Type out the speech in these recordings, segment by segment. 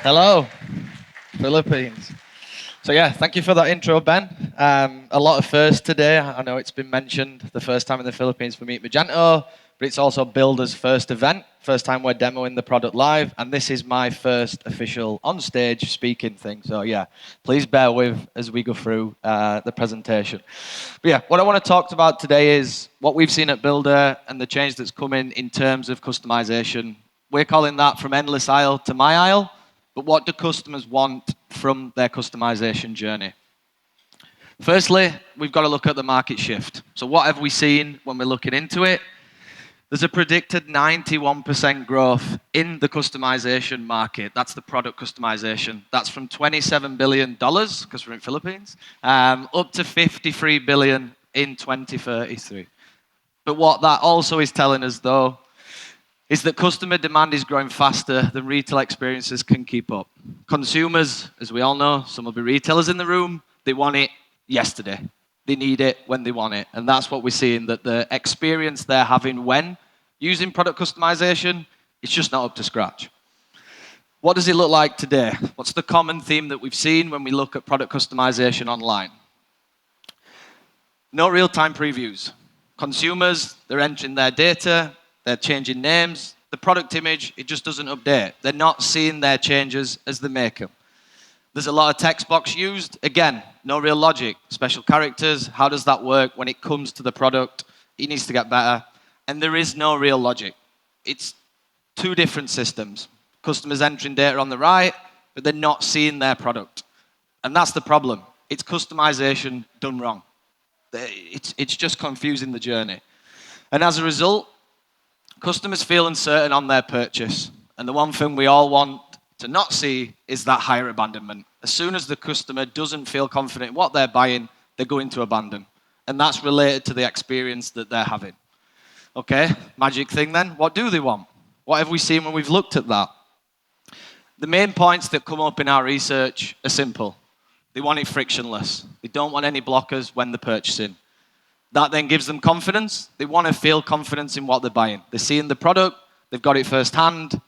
Hello, Philippines. So yeah, thank you for that intro, Ben. A lot of firsts today. I know it's been mentioned the first time in the Philippines for Meet Magento, but it's also Builda's first event, first time we're demoing the product live, and this is my first official on-stage speaking thing. So yeah, please bear with as we go through the presentation. But yeah, what I want to talk about today is what we've seen at Builda and the change that's coming in terms of customization. We're calling that from endless aisle to my aisle. But what do customers want from their customization journey? Firstly, we've got to look at the market shift. So what have we seen when we're looking into it? There's a predicted 91% growth in the customization market. That's the product customization. That's from $27 billion, because we're in Philippines, up to $53 billion in 2033. But what that also is telling us, though, is that customer demand is growing faster than retail experiences can keep up. Consumers, as we all know, some of the retailers in the room, they want it yesterday. They need it when they want it. And that's what we're seeing, that the experience they're having when using product customization, it's just not up to scratch. What does it look like today? What's the common theme that we've seen when we look at product customization online? No real-time previews. Consumers, they're entering their data, they're changing names. The product image, it just doesn't update. They're not seeing their changes as they make them. There's a lot of text box used. Again, no real logic. Special characters, how does that work when it comes to the product? It needs to get better. And there is no real logic. It's two different systems. Customers entering data on the right, but they're not seeing their product. And that's the problem. It's customization done wrong. It's just confusing the journey. And as a result, customers feel uncertain on their purchase. And the one thing we all want to not see is that higher abandonment. As soon as the customer doesn't feel confident in what they're buying, they're going to abandon. And that's related to the experience that they're having. Okay, magic thing then. What do they want? What have we seen when we've looked at that? The main points that come up in our research are simple. They want it frictionless. They don't want any blockers when they're purchasing. That then gives them confidence. They want to feel confidence in what they're buying. They're seeing the product, they've got it firsthand,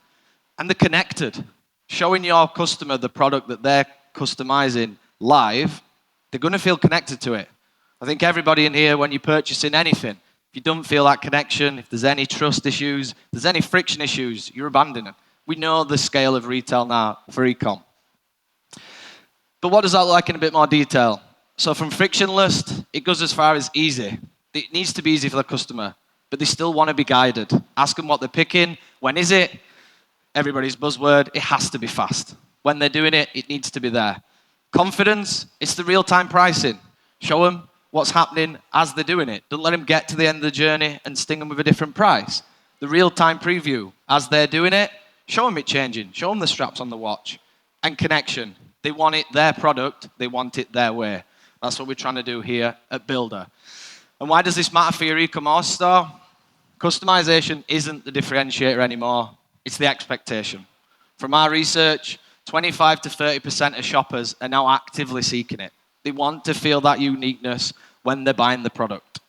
and they're connected. Showing your customer the product that they're customizing live, they're going to feel connected to it. I think everybody in here, when you're purchasing anything, if you don't feel that connection, if there's any trust issues, if there's any friction issues, you're abandoning. We know the scale of retail now for e-com. But what does that look like in a bit more detail? So from frictionless, it goes as far as easy. It needs to be easy for the customer, but they still want to be guided. Ask them what they're picking. When is it? Everybody's buzzword, it has to be fast. When they're doing it, it needs to be there. Confidence, it's the real-time pricing. Show them what's happening as they're doing it. Don't let them get to the end of the journey and sting them with a different price. The real-time preview, as they're doing it, show them it changing. Show them the straps on the watch. And connection. They want it their product. They want it their way. That's what we're trying to do here at Builda. And why does this matter for your e-commerce store? Customization isn't the differentiator anymore. It's the expectation. From our research, 25 to 30% of shoppers are now actively seeking it. They want to feel that uniqueness when they're buying the product.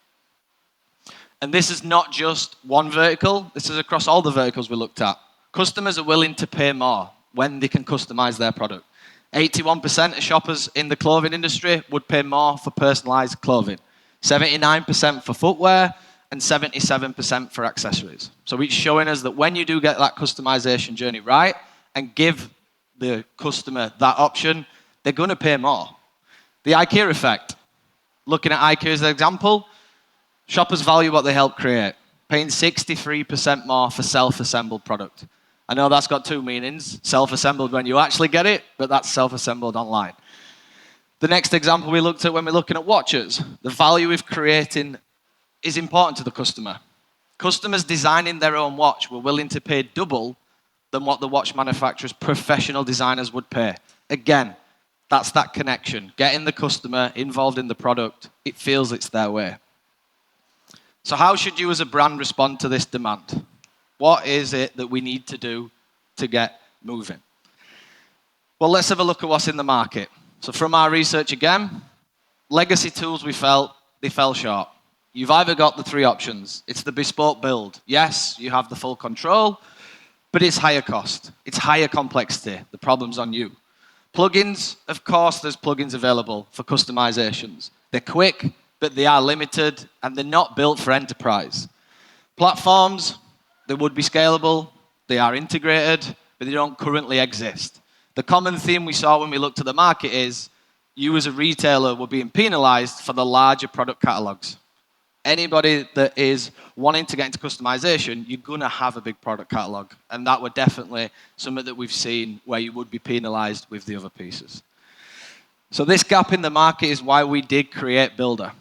And this is not just one vertical. This is across all the verticals we looked at. Customers are willing to pay more when they can customize their product. 81% of shoppers in the clothing industry would pay more for personalized clothing. 79% for footwear and 77% for accessories. So it's showing us that when you do get that customization journey right and give the customer that option, they're going to pay more. The IKEA effect. Looking at IKEA as an example, shoppers value what they help create, paying 63% more for self-assembled product. I know that's got two meanings, self-assembled when you actually get it, but that's self-assembled online. The next example we looked at when we're looking at watches, the value of creating is important to the customer. Customers designing their own watch were willing to pay double than what the watch manufacturer's professional designers would pay. Again, that's that connection, getting the customer involved in the product. It feels it's their way. So how should you as a brand respond to this demand? What is it that we need to do to get moving? Well, let's have a look at what's in the market. So from our research again, legacy tools we felt, they fell short. You've either got the three options. It's the bespoke build. Yes, you have the full control, but it's higher cost. It's higher complexity. The problem's on you. Plugins, of course, there's plugins available for customizations. They're quick, but they are limited, and they're not built for enterprise. Platforms, they would be scalable, they are integrated, but they don't currently exist. The common theme we saw when we looked at the market is you as a retailer were being penalized for the larger product catalogs. Anybody that is wanting to get into customization, you're going to have a big product catalog. And that would definitely something that we've seen where you would be penalized with the other pieces. So this gap in the market is why we did create Builda.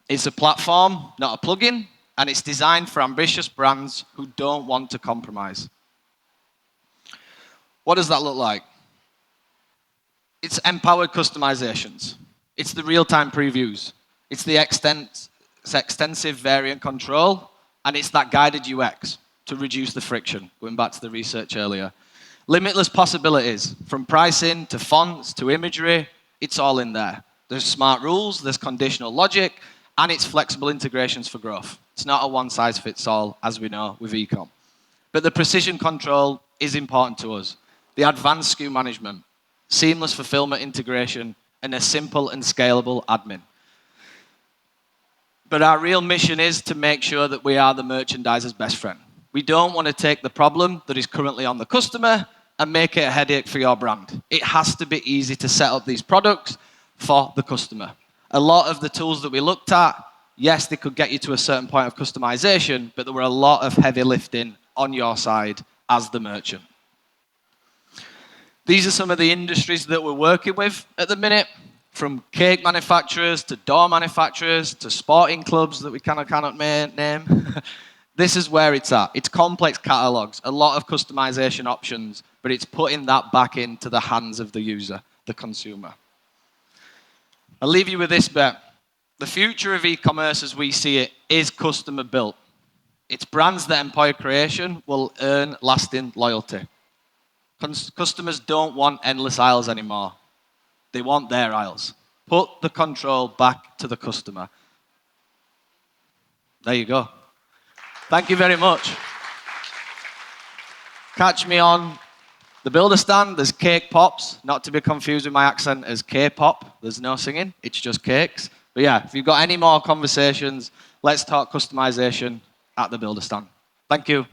It's a platform, not a plugin, and it's designed for ambitious brands who don't want to compromise. What does that look like? It's empowered customizations. It's the real-time previews. It's the extensive variant control, and it's that guided UX to reduce the friction, going back to the research earlier. Limitless possibilities, from pricing to fonts to imagery, it's all in there. There's smart rules, there's conditional logic, and it's flexible integrations for growth. It's not a one-size-fits-all, as we know, with e-com. But the precision control is important to us. The advanced SKU management, seamless fulfillment integration, and a simple and scalable admin. But our real mission is to make sure that we are the merchandiser's best friend. We don't want to take the problem that is currently on the customer and make it a headache for your brand. It has to be easy to set up these products for the customer. A lot of the tools that we looked at, yes, they could get you to a certain point of customization, but there were a lot of heavy lifting on your side as the merchant. These are some of the industries that we're working with at the minute, from cake manufacturers to door manufacturers to sporting clubs that we cannot name. This is where it's at. It's complex catalogs, a lot of customization options, but it's putting that back into the hands of the user, the consumer. I'll leave you with this bit. The future of e-commerce as we see it is customer built. It's brands that empower creation will earn lasting loyalty. Customers don't want endless aisles anymore. They want their aisles. Put the control back to the customer. There you go. Thank you very much. Catch me on the Builda stand. There's cake pops, not to be confused with my accent as K-pop. There's no singing, it's just cakes. But yeah, if you've got any more conversations, let's talk customization at the Builda stand. Thank you.